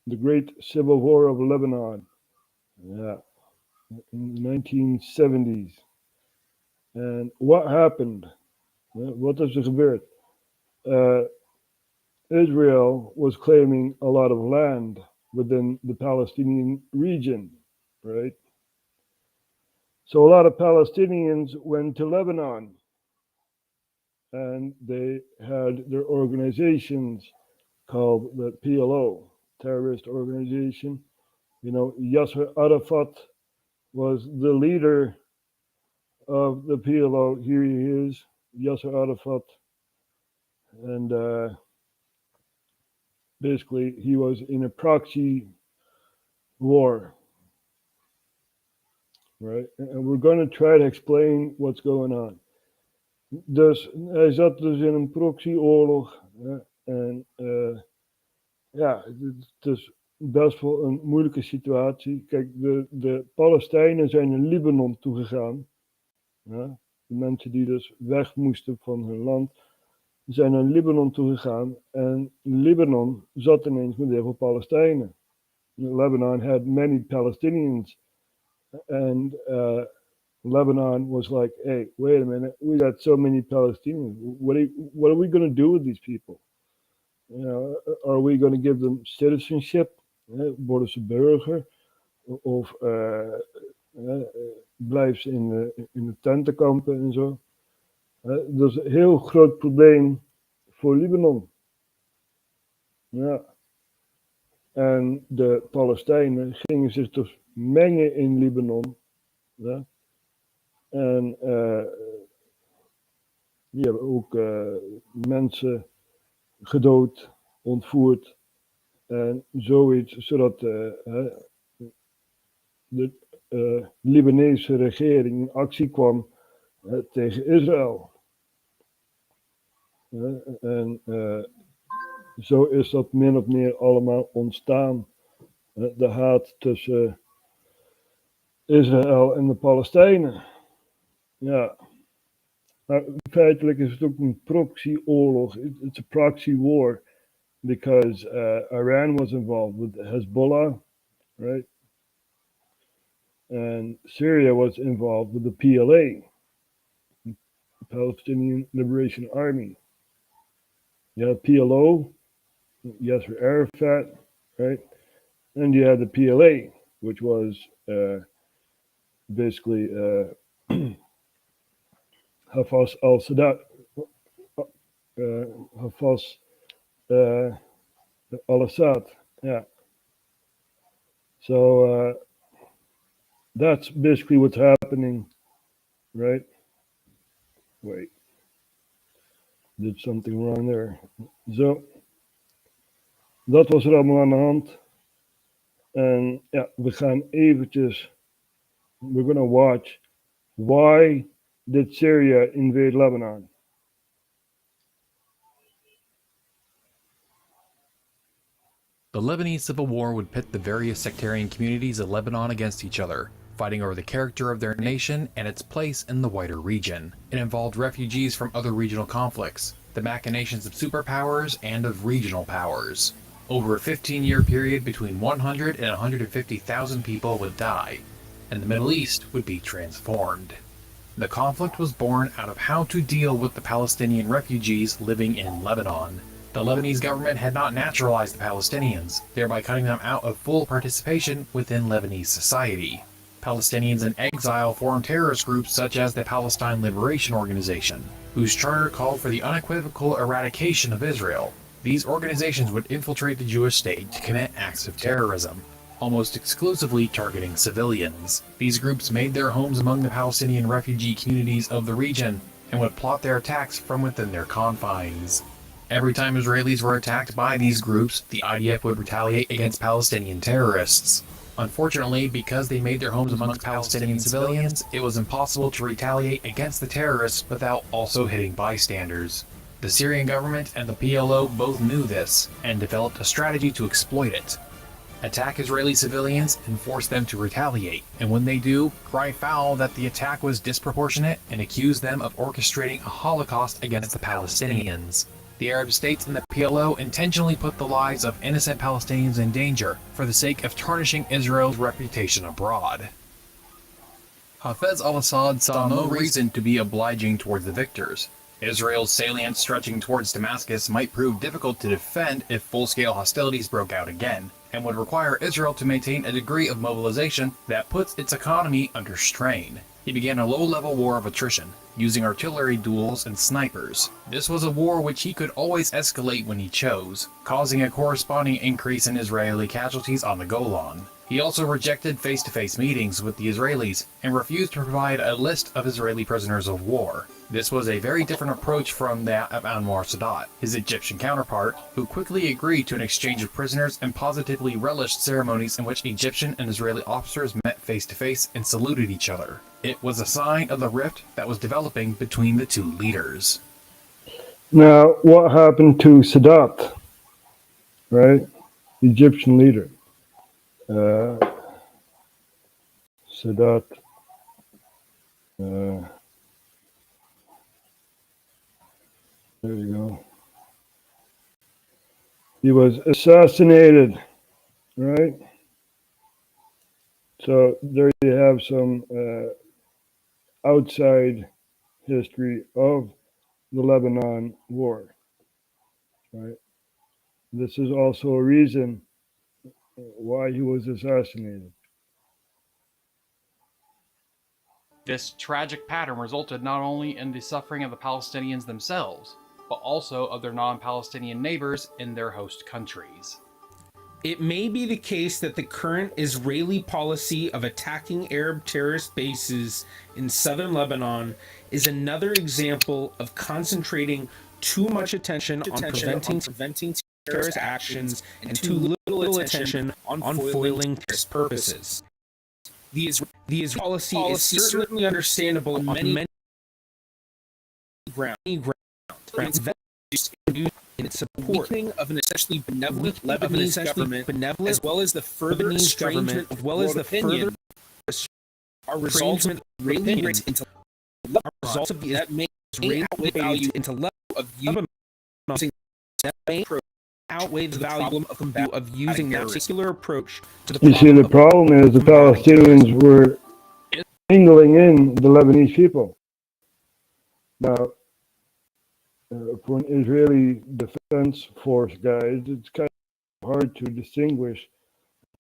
the Great Civil War of Lebanon. Yeah, in the 1970s. And what happened? Wat is er gebeurd? Israel was claiming a lot of land within the Palestinian region, right? So a lot of Palestinians went to Lebanon, and they had their organizations called the PLO, terrorist organization. You know, Yasser Arafat was the leader of the PLO. Here he is, Yasser Arafat. And basically, he was in a proxy war, right? And we're going to try to explain what's going on. Dus hij zat dus in een proxyoorlog. En ja, het is best wel een moeilijke situatie. Kijk, de Palestijnen zijn in Libanon toegegaan. Ja, de mensen die dus weg moesten van hun land, zijn naar Libanon toegegaan. En Libanon zat ineens met heel veel Palestijnen. Lebanon had many Palestinians. And Lebanon was like, hey, wait a minute, we got so many Palestinians. What are we going to do with these people? You know, are we going to give them citizenship? Worden ze burger? Of blijven ze in de tentenkampen en zo? Dat is een heel groot probleem voor Libanon. Ja. En de Palestijnen gingen zich dus mengen in Libanon. Ja. En die hebben ook mensen gedood, ontvoerd en zoiets, zodat de Libanese regering in actie kwam tegen Israël. En zo is dat min of meer allemaal ontstaan. De haat tussen Israël en de Palestijnen. Ja. Maar feitelijk is het ook een proxyoorlog. It's a proxy war. Because Iran was involved with Hezbollah, right? And Syria was involved with the PLA, the Palestinian Liberation Army. You had PLO, Yasser Arafat, right? And you had the PLA, which was basically Hafez al-Assad, Hafez al-Assad, yeah. So that's basically what's happening, right? Wait, did something wrong there. Zo, dat was er allemaal aan de hand. En ja, we gaan eventjes, we're gonna watch, why did Syria invade Lebanon? The Lebanese Civil War would pit the various sectarian communities of Lebanon against each other, fighting over the character of their nation and its place in the wider region. It involved refugees from other regional conflicts, the machinations of superpowers and of regional powers. Over a 15-year period, between 100 and 150,000 people would die, and the Middle East would be transformed. The conflict was born out of how to deal with the Palestinian refugees living in Lebanon. The Lebanese government had not naturalized the Palestinians, thereby cutting them out of full participation within Lebanese society. Palestinians in exile formed terrorist groups such as the Palestine Liberation Organization, whose charter called for the unequivocal eradication of Israel. These organizations would infiltrate the Jewish state to commit acts of terrorism, almost exclusively targeting civilians. These groups made their homes among the Palestinian refugee communities of the region and would plot their attacks from within their confines. Every time Israelis were attacked by these groups, the IDF would retaliate against Palestinian terrorists. Unfortunately, because they made their homes amongst Palestinian civilians, it was impossible to retaliate against the terrorists without also hitting bystanders. The Syrian government and the PLO both knew this, and developed a strategy to exploit it. Attack Israeli civilians and force them to retaliate, and when they do, cry foul that the attack was disproportionate and accuse them of orchestrating a Holocaust against the Palestinians. The Arab states and the PLO intentionally put the lives of innocent Palestinians in danger for the sake of tarnishing Israel's reputation abroad. Hafez al-Assad saw no reason to be obliging towards the victors. Israel's salient stretching towards Damascus might prove difficult to defend if full-scale hostilities broke out again, and would require Israel to maintain a degree of mobilization that puts its economy under strain. He began a low-level war of attrition, using artillery duels and snipers. This was a war which he could always escalate when he chose, causing a corresponding increase in Israeli casualties on the Golan. He also rejected face-to-face meetings with the Israelis and refused to provide a list of Israeli prisoners of war. This was a very different approach from that of Anwar Sadat, his Egyptian counterpart, who quickly agreed to an exchange of prisoners and positively relished ceremonies in which Egyptian and Israeli officers met face-to-face and saluted each other. It was a sign of the rift that was developing between the two leaders. Now, what happened to Sadat, right? The Egyptian leader. Sadat. There you go. He was assassinated, right? So there you have some outside history of the Lebanon war, right? This is also a reason why he was assassinated. This tragic pattern resulted not only in the suffering of the Palestinians themselves, but also of their non-Palestinian neighbors in their host countries. It may be the case that the current Israeli policy of attacking Arab terrorist bases in southern Lebanon is another example of concentrating too much attention on preventing terrorist actions and too little attention on foiling terrorist purposes. The Israeli policy is certainly understandable on many grounds. In its support of an essentially benevolent Lebanese government, as well as the further estrangement of world opinion, are results of opinions into results of that may outweigh value into level of using that may outweigh the value of using that particular approach to the. You see, the problem is the Palestinians were mingling in the Lebanese people. Now, for an Israeli defense force guys, it's kind of hard to distinguish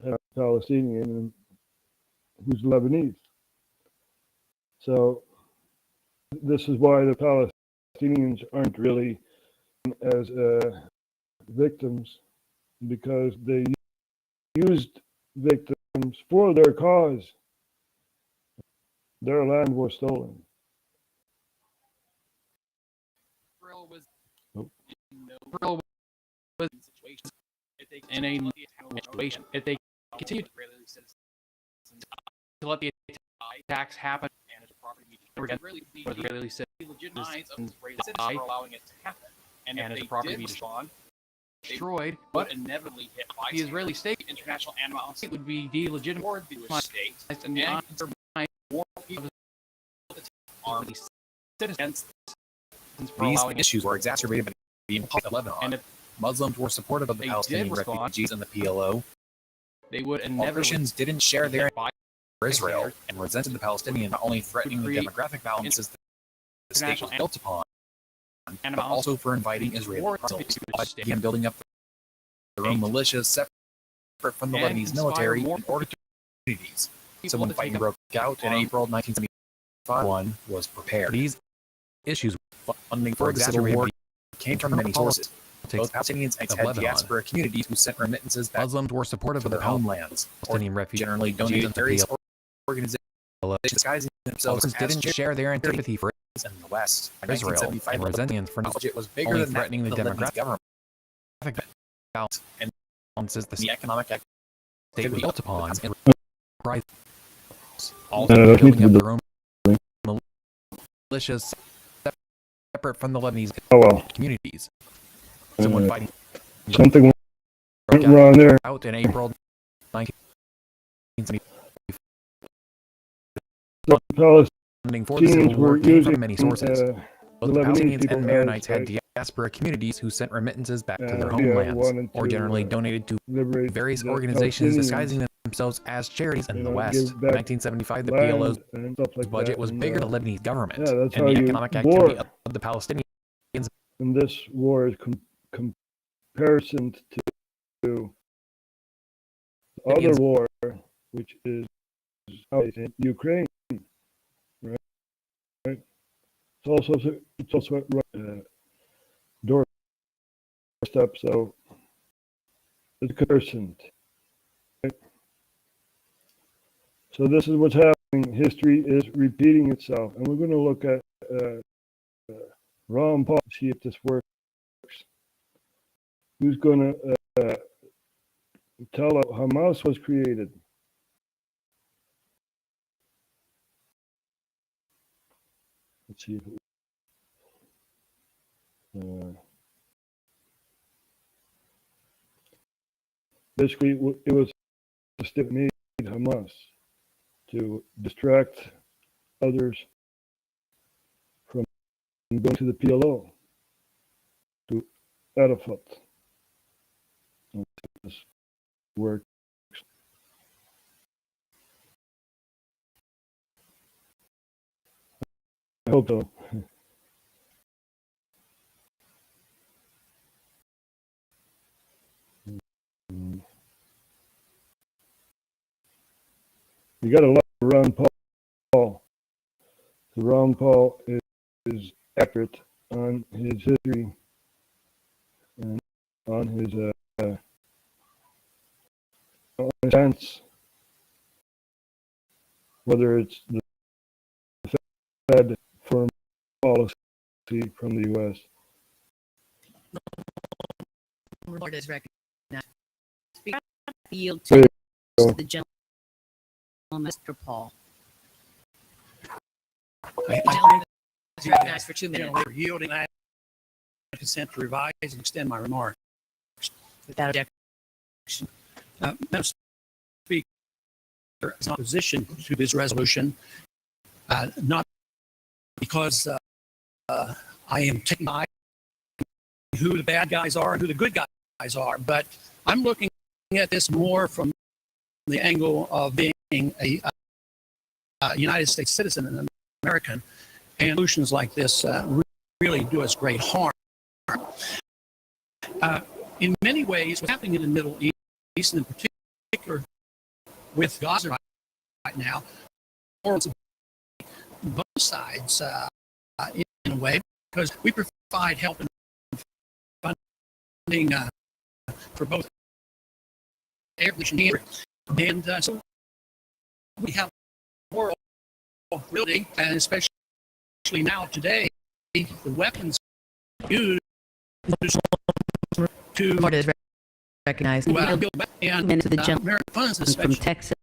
a Palestinian and who's Lebanese. So this is why the Palestinians aren't really as victims, because they used victims for their cause. Their land was stolen. In a situation, if they continue to let the attacks happen and its property be allowing it to happen, and its property be destroyed, but inevitably hit by the Israeli state, international animosity would be delegitimized and more people are citizens. These issues were exacerbated by the impact of Lebanon. And if Muslims were supportive of the Palestinian refugees and the PLO, they would all Christians didn't share their for Israel and resented the Palestinians not only threatening the demographic balances the state was built upon, but also for inviting Israeli Muslims to begin building up their own militias separate from the Lebanese military in order to communities. So when fighting broke out in April 1975, one was prepared. These issues funding for the civil war came from many sources. Both Palestinians and diaspora communities who sent remittances back Muslims were supportive of their homelands, Palestinian refugees generally donated to various organizations disguising themselves didn't share their antipathy for in the West, Israel, and resentment for knowledge. It was bigger than threatening the demographic government and balances the economic state was built upon and also building up their own militias separate from the Lebanese communities. Someone fighting something went wrong there. Out in April 1975. The Funding for the civil war came from many sources. Both the Palestinians and Maronites had diaspora communities who sent remittances back to their Yeah, homelands, wanted or to, generally donated to liberate various the organizations Palestinians, disguising themselves as charities in the West. give In back 1975, the land PLO's and stuff like budget that. was And, bigger than the Lebanese government, yeah, that's and how the you economic war. activity of the Palestinians. And this war is comparison to other war, which is in Ukraine, right? It's also doorstep, so it's a comparison. Right? So this is what's happening. History is repeating itself, and we're going to look at Ron Paul to see if this works. Who's going to tell us Hamas was created? Let's see. Basically, it was a step made Hamas to distract others from going to the PLO, to Arafat. This works. I hope so. You got to love Ron Paul. So Ron Paul is accurate on his history and on his stance, whether it's the Fed foreign policy from the U.S. Lord is recognized. Yield to the gentleman, Mr. Paul. Gentleman is recognized for 2 minutes. For yielding, I consent to revise and extend my remarks. Without objection. Madam Speaker, in opposition to this resolution, not because I am taking my who the bad guys are and who the good guys are, but I'm looking at this more from the angle of being a United States citizen and an American, and solutions like this really do us great harm. In many ways, what's happening in the Middle East, and in particular with Gaza right now, both sides in a way, because we provide help and funding for both Arab and so we have world really, and especially now today, the weapons used to Lord is recognized. build And to the gentleman American funds, from especially Texas.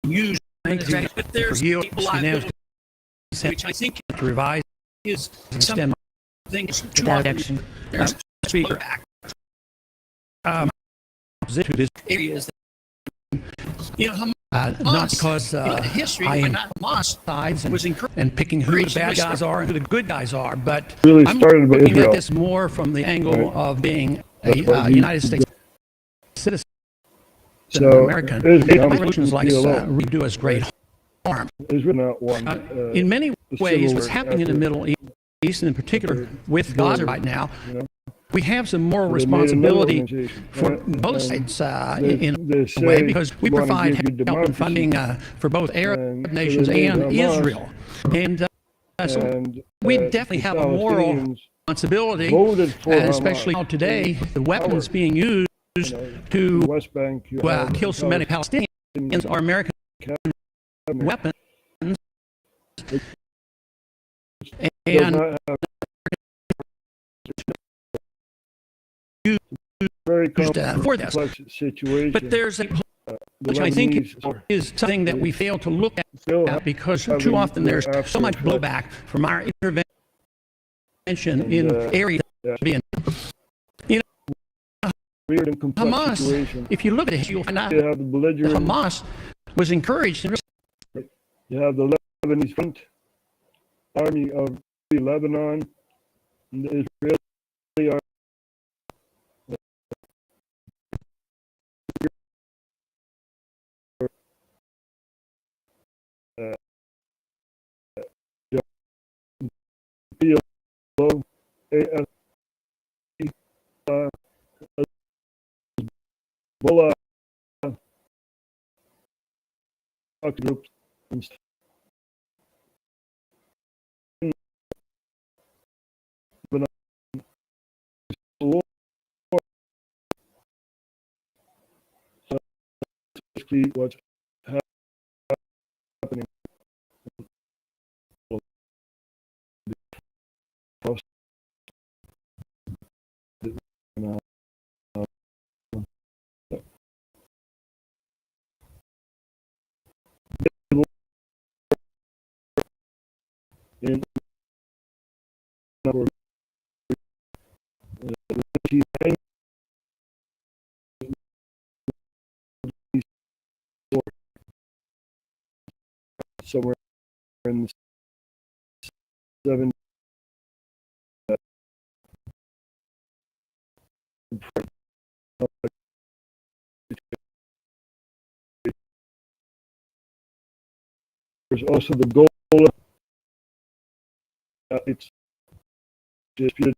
used but there's people out there which I think to revise is some things Without objection. there's speaker act opposite to this areas that, not because history I am not Hamas sides was and picking who the bad guys are and who the good guys are, but Really I'm started with looking Israel. at this more from the angle Right. of being That's a what United States citizen, So American. Israel- Resolutions like this PLO. really do us great harm. Israel not one. In many the ways, civil what's war happening in the after- Middle East, and in particular with Gaza right now, you know, we have some moral they made another responsibility organization, for right? both And sides they- in they a way, say because we we wanna provide give you help and democracy. funding for both Arab And so nations they made and Hamas, Israel. And so and we the definitely have a moral Palestinians responsibility, voted for especially Hamas. now today, the weapons being used You know, to the West Bank, you have kill so many Palestinians are American weapons. does And not have very for this. complex situation. But there's a The which I think Lebanese is something that we fail to look still at because having too often there's the so much after effects. blowback from our intervention And, in uh, areas yeah. being weird and complex Hamas. situation. If you look at it, you'll find out You have the belligerent Hamas was encouraged You have the Lebanese Front, Army of Lebanon, and the Israeli Army. PLO, AF, Hezbollah, groups, and war. So basically what's happening. In somewhere in the 7 there's also the goal it's disputed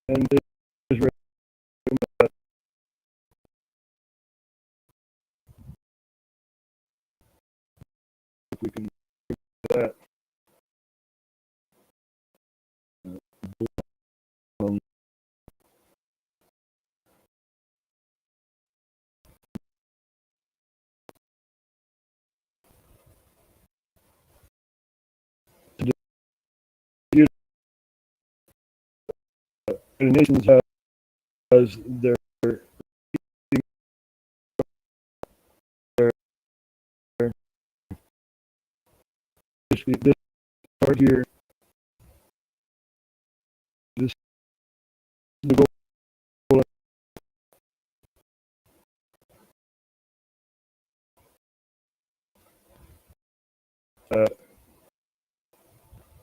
and Israel if we can do that. The nations has their basically this part here. This the goal.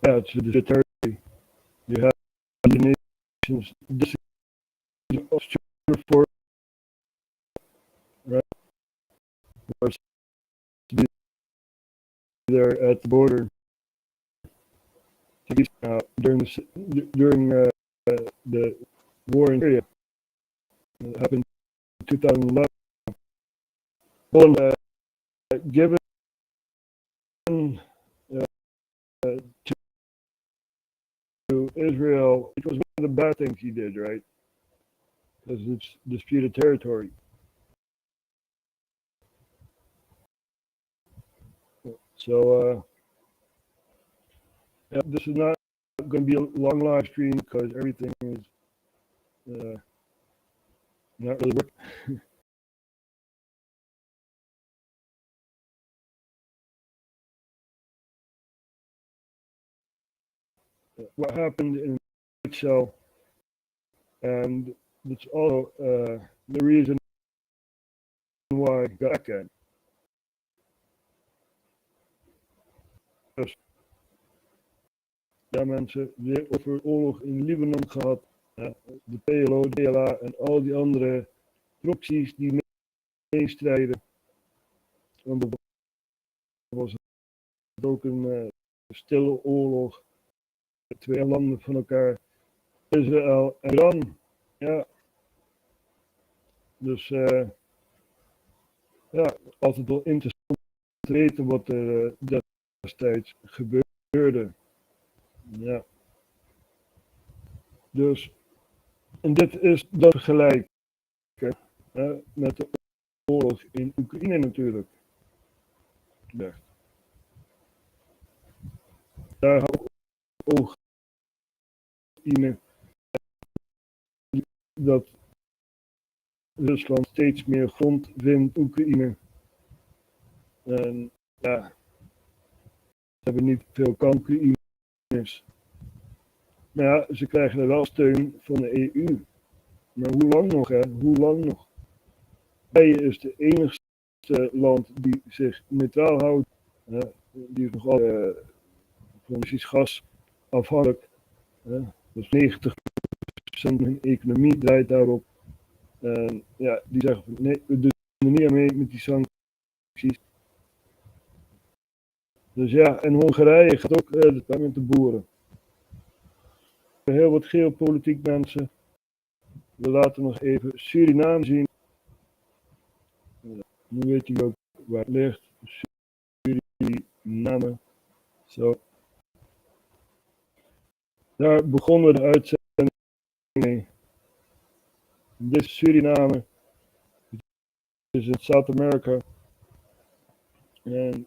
Yeah, it's the territory. You have the nations. This is for right. There at the border during the war in Syria. It happened in 2011. Well, given to Israel, it was one of the bad things he did, right? Because it's disputed territory. So, yeah, this is not going to be a long live stream because everything is not really working. What happened in itself, and it's also the reason why I got back at. Dus, ja mensen, weer over oorlog in Libanon gehad, de PLO, DLA en al die andere proxies die meestrijden. Want dat was het ook een stille oorlog. Twee landen van elkaar, Israël en Iran. Ja. Dus ja, altijd wel interessant te weten wat er destijds gebeurde. Ja. Dus, en dit is dan gelijk met de oorlog in Oekraïne natuurlijk. Ja. Daar hou ik oog in dat Rusland steeds meer grond wint Oekraïne. En ja, ze hebben niet veel Oekraïners. Maar ja, ze krijgen er wel steun van de EU. Maar hoe lang nog, hè? Hoe lang nog? Turkije is de enigste land die zich neutraal houdt. Die is nog altijd van Russisch gas afhankelijk. Dus 90% van hun economie draait daarop. En ja, die zeggen van nee, we doen er niet aan mee met die sancties. Dus ja, en Hongarije gaat ook met de boeren. Heel wat geopolitiek mensen. We laten nog even Suriname zien. Nu weet je ook waar het ligt. Suriname. Zo. Daar begonnen we de uitzending mee. Dit is Suriname. This is in South America. And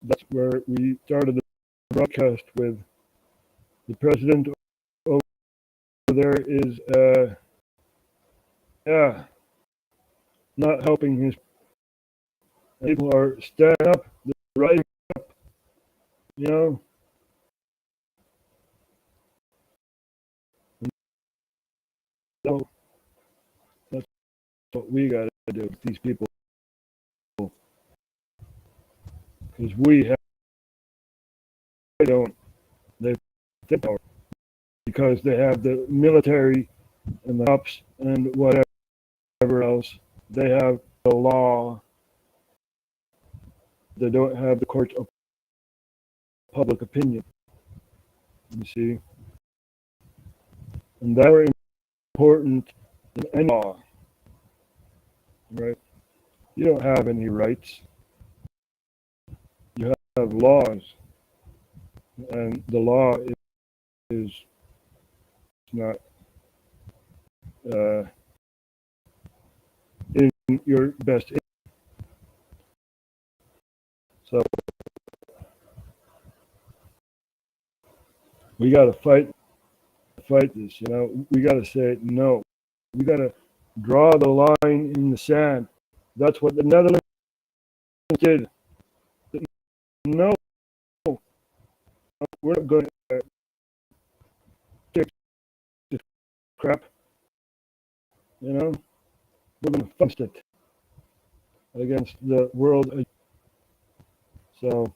that's where we started the broadcast with. The president over there is, not helping his people are standing up, they're rising up, you know. So that's what we got to do with these people, because we have, they don't, they think power because they have the military and the cops and whatever else. They have the law. They don't have the court of public opinion. You see, and that's more important than any law, right? You don't have any rights. You have laws, and the law is not in your best interest. So we got to fight this, you know. We got to say no. We got to draw the line in the sand. That's what the Netherlands did. No, we're not going to take this crap. You know, we're going to fight it against the world. So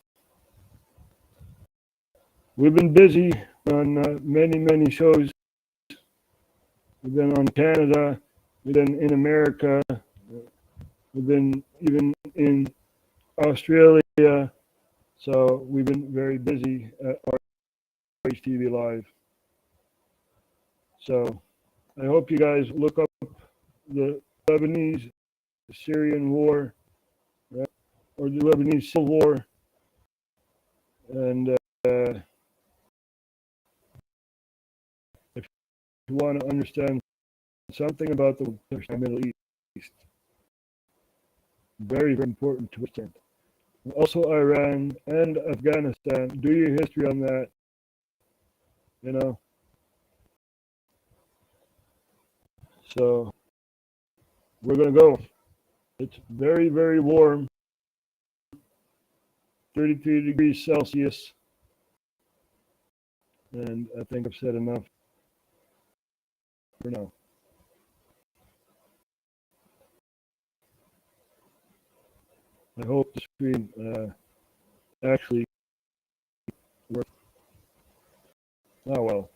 we've been busy on many shows. We've been on Canada, we've been in America, we've been even in Australia. So we've been very busy at RHTVLive. So I hope you guys look up the Lebanese Syrian war, right? Or the Lebanese Civil War. And if you want to understand something about the Middle East, very, very important to understand. Also Iran and Afghanistan, do your history on that, you know. So we're going to go. It's very, very warm. 33 degrees Celsius. And I think I've said enough for now. I hope the screen actually works. Oh well.